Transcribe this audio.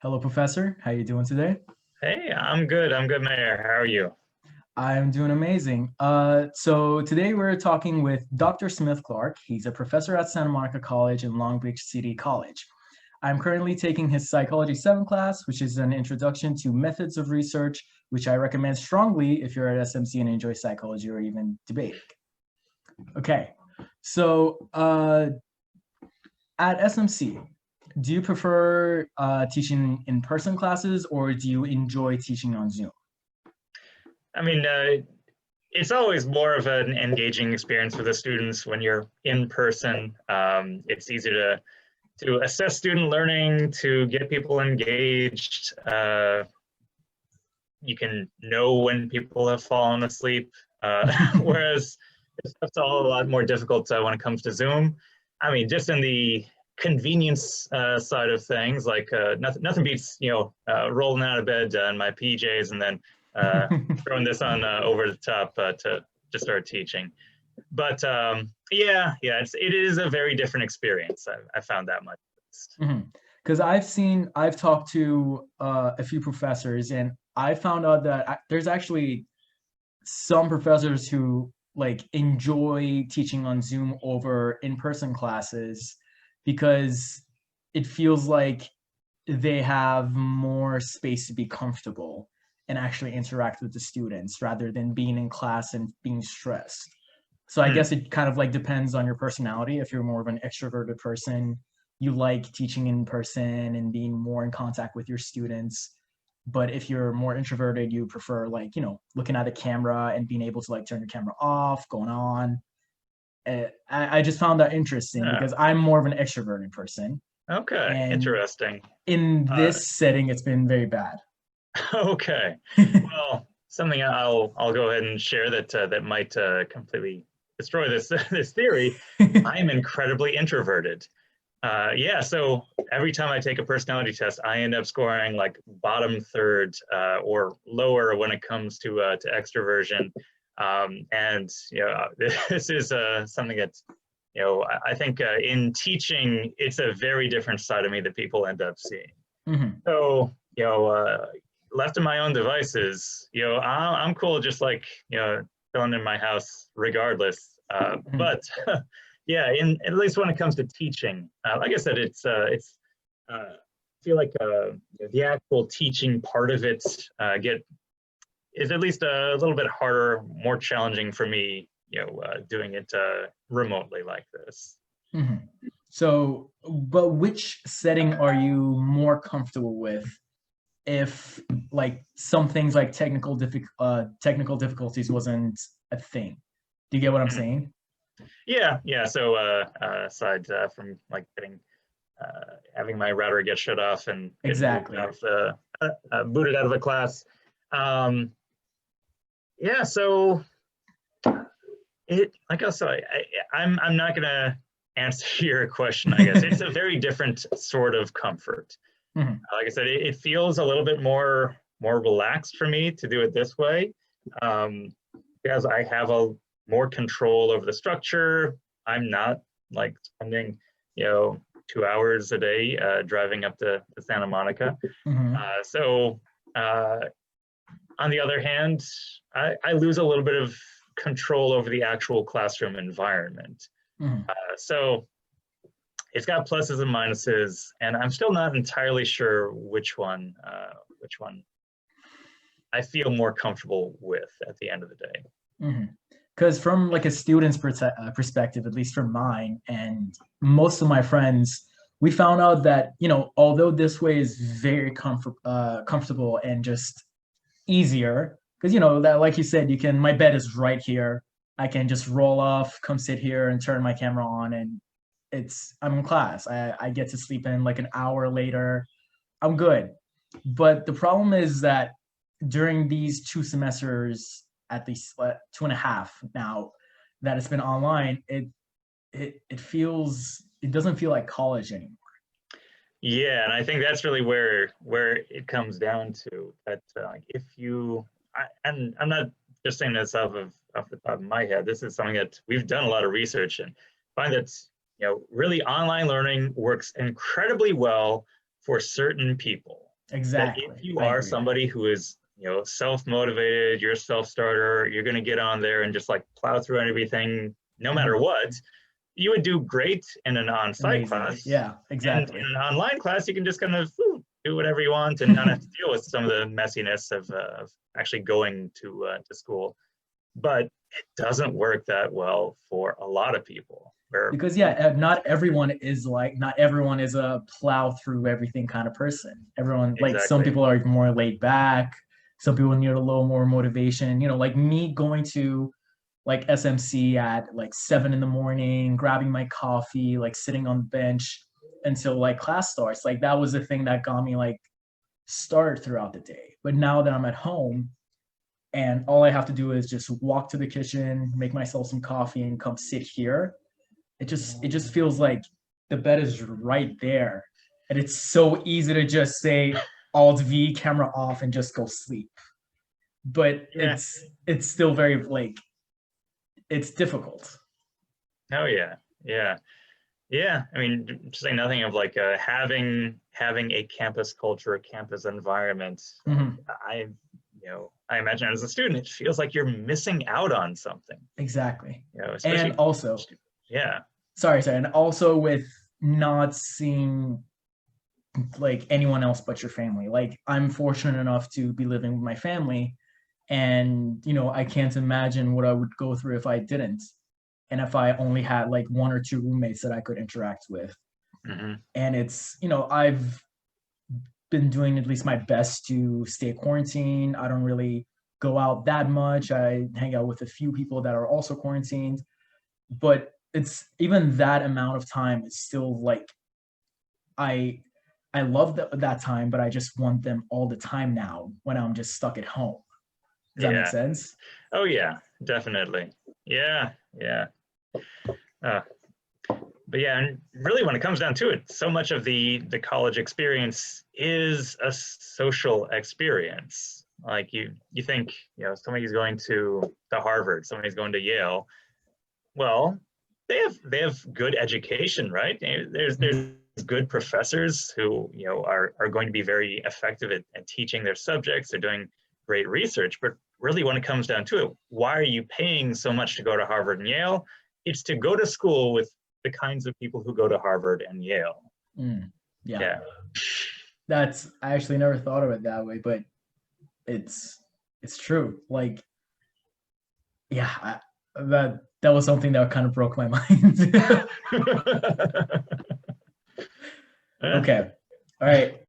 Hello, Professor. How you doing today? Hey, I'm good. I'm good, Mayor. How are you? I'm doing amazing. So today we're talking with Dr. Smith Clark. He's a professor at Santa Monica College and Long Beach City College. I'm currently taking his Psychology 7 class, which is an introduction to methods of research, which I recommend strongly if you're at SMC and enjoy psychology or even debating. Okay, so at SMC, do you prefer teaching in-person classes or do you enjoy teaching on Zoom? I mean, it's always more of an engaging experience for the students when you're in person. It's easy to assess student learning, to get people engaged. You can know when people have fallen asleep, whereas it's all a lot more difficult when it comes to Zoom. I mean, just in the convenience side of things, like nothing beats rolling out of bed in my PJs and then throwing this on over the top to start teaching. But it is a very different experience. I found that much. Because I've talked to a few professors, and I found out that there's actually some professors who like enjoy teaching on Zoom over in-person classes because it feels like they have more space to be comfortable and actually interact with the students rather than being in class and being stressed. So I Hmm. guess it kind of like depends on your personality. If you're more of an extroverted person, you like teaching in person and being more in contact with your students. But if you're more introverted, you prefer like, looking at a camera and being able to like turn your camera off, going on. I just found that interesting Yeah. because I'm more of an extroverted person. Okay. And Interesting. in Uh, this setting, it's been very bad. okay. Well, something I'll go ahead and share that might completely destroy this this theory. I am incredibly introverted. Yeah, so every time I take a personality test, I end up scoring like bottom third or lower when it comes to extroversion. And this is something that I think in teaching, it's a very different side of me that people end up seeing. Mhm. So left to my own devices, I'm cool just like chilling in my house regardless. Mhm. But yeah, in at least when it comes to teaching, like I said, it's I feel like the actual teaching part of it get is at least a little bit harder, more challenging for me, doing it remotely like this. Mhm. So, but which setting are you more comfortable with if like some things like technical difficulties wasn't a thing? Do you get what I'm Mhm. saying? Yeah, yeah. So aside from like getting having my router get shut off and getting Exactly. booted out of a class. Um, yeah, so it like I said, I'm not gonna answer your question. I guess it's a very different sort of comfort. Mhm. Like I said, it feels a little bit more relaxed for me to do it this way um, because I have a more control over the structure. I'm not like spending, you know, 2 hours a day driving up to Santa Monica. Mhm. So on the other hand, I lose a little bit of control over the actual classroom environment. Mhm. So it's got pluses and minuses, and I'm still not entirely sure which one I feel more comfortable with at the end of the day. Mhm. Because from like a student's perspective, at least from mine and most of my friends, we found out that although this way is very comfortable and just easier, because that like you said, you can my bed is right here. I can just roll off, come sit here, and turn my camera on, and I'm in class. I get to sleep in like an hour later. I'm good. But the problem is that during these 2 semesters, at least 2.5 now, that it's been online, it doesn't feel like college anymore. Yeah, and I think that's really where it comes down to that. If you, and I'm not just saying this off the top of my head. This is something that we've done a lot of research and find that really online learning works incredibly well for certain people. that Exactly. if you I are agree. somebody who is, self-motivated, you're a self-starter, you're going to get on there and just like plow through everything no matter Mhm. what, you would do great in an on-site Amazingly. class. Yeah, And in exactly. an online class, you can just kind of do whatever you want and not have to deal with some of the messiness of actually going to school. But it doesn't work that well for a lot of people. Where Because yeah, not everyone is a plow through everything kind of person. Everyone, like, some exactly, people are more laid back, some people need a little more motivation, like me going to like SMC at like 7 in the morning, grabbing my coffee, like sitting on the bench until like class starts. Like that was the thing that got me like started throughout the day. But now that I'm at home and all I have to do is just walk to the kitchen, make myself some coffee and come sit here, it just feels like the bed is right there. And it's so easy to just say Alt V, camera off, and just go sleep. But yeah, it's still very like it's difficult. oh yeah, yeah. Yeah, I mean, to say nothing of like having a campus culture, a campus environment. Like Mhm. I imagine as a student, it feels like you're missing out on something. Exactly. And Especially, also, yeah, sorry, and also with not seeing like anyone else but your family. Like I'm fortunate enough to be living with my family, and I can't imagine what I would go through if I didn't, and if I only had like one or two roommates that I could interact with. hmm And I've been doing at least my best to stay quarantined. I don't really go out that much. I hang out with a few people that are also quarantined, but it's even that amount of time is still like I I love that time, but I just want them all the time now when I'm just stuck at home. Does that make yeah, sense? oh yeah, definitely, yeah, yeah. Uh, but yeah, and really, when it comes down to it, so much of the college experience is a social experience. Like you think somebody's going to Harvard, somebody's going to Yale. Well, they have good education, right? Mhm. There's good professors who are going to be very effective at teaching their subjects. They're doing great research, but really, when it comes down to it, why are you paying so much to go to Harvard and Yale? It's to go to school with the kinds of people who go to Harvard and Yale. Mm, yeah, Yeah, I actually never thought of it that way, but it's it's true. Like, yeah, that was something that kind of broke my mind. yeah. Okay, all right.